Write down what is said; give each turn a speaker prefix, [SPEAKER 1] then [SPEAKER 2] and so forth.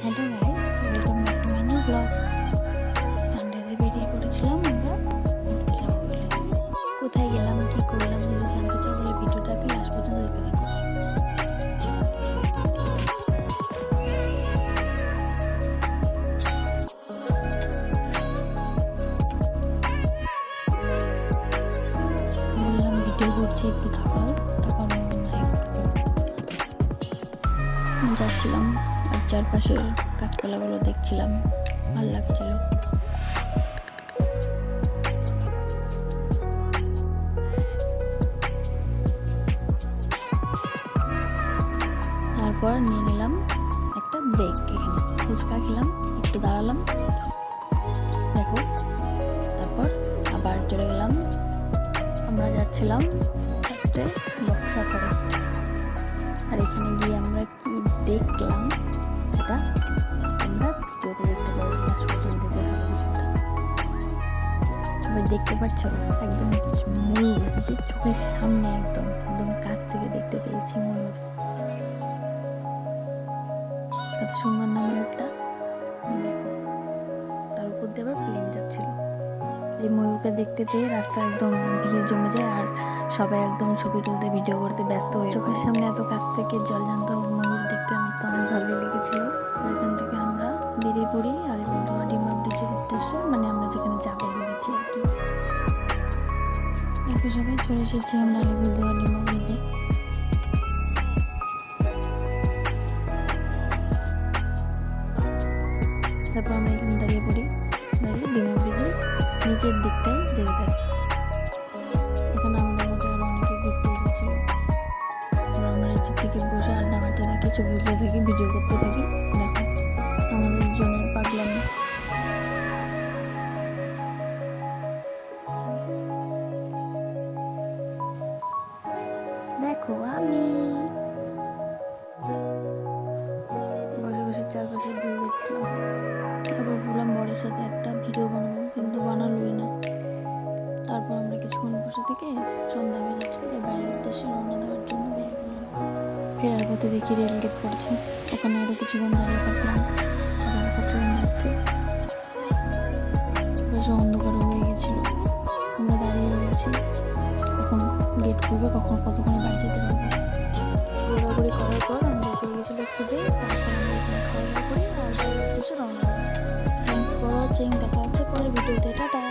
[SPEAKER 1] Hello guys, welcome back to my new blog. সানডেতে বেরিয়ে পড়েছিলাম আমরা ঘুরতে যাবো বলে। কোথায় গেলাম, কী করলাম যদি জানতে চাও তাহলে ভিডিওটাকে লাস্ট পর্যন্ত দেখতে থাকো। বললাম ভিডিও করছি, একটু থাকাও, তখন যাচ্ছিলাম আর চারপাশের গাছপালাগুলো দেখছিলাম, ভালো লাগছিল। তারপর নিয়ে নিলাম একটা ব্রেক, এখানে ফুচকা খেলাম, একটু দাঁড়ালাম, দেখো। তারপর আবার চলে গেলাম। আমরা যাচ্ছিলাম ফার্স্টে বক্সা ফরেস্ট, আর এখানে গিয়ে আমরা কি দেখলাম সেটা তোমরা ভিডিওতে দেখতে পারো। লাস্ট পর্যন্ত ভিডিওটা সবাই দেখতে পাচ্ছ, একদম ময়ূর যে চোখের সামনে, একদম একদম কাছ থেকে দেখতে পেয়েছি ময়ূর। কত সুন্দর না ময়ূরটা, দেখো। তার উপর দিয়ে আবার প্লেন যাচ্ছিল। এই ময়ূরকে দেখতে পেয়ে রাস্তা একদম ভিড় জমে যায়, আর সবাই একদম ছবি তুলতে ভিডিও করতে ব্যস্ত হয়ে। চোখের সামনে এত কাছ থেকে জলজান্ত ময়ূর দেখতে আমার তো অনেক ভালোই লেগেছিল। আর এখান থেকে আমরা বেরিয়ে পড়ি আলিপুরদুয়ার ডিমা ব্রিজের উদ্দেশ্যে, মানে আমরা যেখানে যাবো ভেবেছি আর কি। দেখো সবাই চলে এসেছি আমরা আলিপুরদুয়ার ডিমা ব্রিজে। তারপর আমরা এখানে দাঁড়িয়ে পড়ি, দাঁড়িয়ে ডিমা ব্রিজের নিচের দিকটায় যেতে থাকি। এখানে আমাদের মধ্যে আরও অনেকে ঘুরতে এসেছিল। আমরা নিচের দিকে বসে আড্ডা মারতে থাকি, ছবি তুলতে থাকি, ভিডিও করতে থাকি। দেখো আমাদের জনের পাগলামি। দেখো আমি বসে বসে চারপাশে ঘুরে যাচ্ছিলাম। তারপর বললাম বরের সাথে একটা ভিডিও বানাবো, কিন্তু বানালোই না। তারপর আমরা কিছুক্ষণ বসে থেকে সন্ধ্যা হয়ে যাচ্ছিল, তাই বাড়ির উদ্দেশ্যে রওনা দেওয়ার জন্য বেরিয়ে পড়লাম। ফেরার পথে দেখি রেল গেট পড়ছে, ওখানে আরও কিছুক্ষণ দাঁড়িয়ে থাকলাম। তারপর একটা ট্রেন যাচ্ছে, বেশ অন্ধকার হয়ে গেছিলো। আমরা দাঁড়িয়ে রয়েছি, কখন গেট খুলবে, কখন কতক্ষণে বাড়ি যেতে পারবো। ঘোরাঘুরি করার পর আমাদের পেয়ে গেছিলো খিদে। তারপর আমরা এখানে খাওয়া দাওয়া করি আর বাড়ির উদ্দেশ্যে রওনা দিই। থ্যাংকস ফর ওয়াচিং, দেখা হচ্ছে পরের ভিডিওতে, টাটা।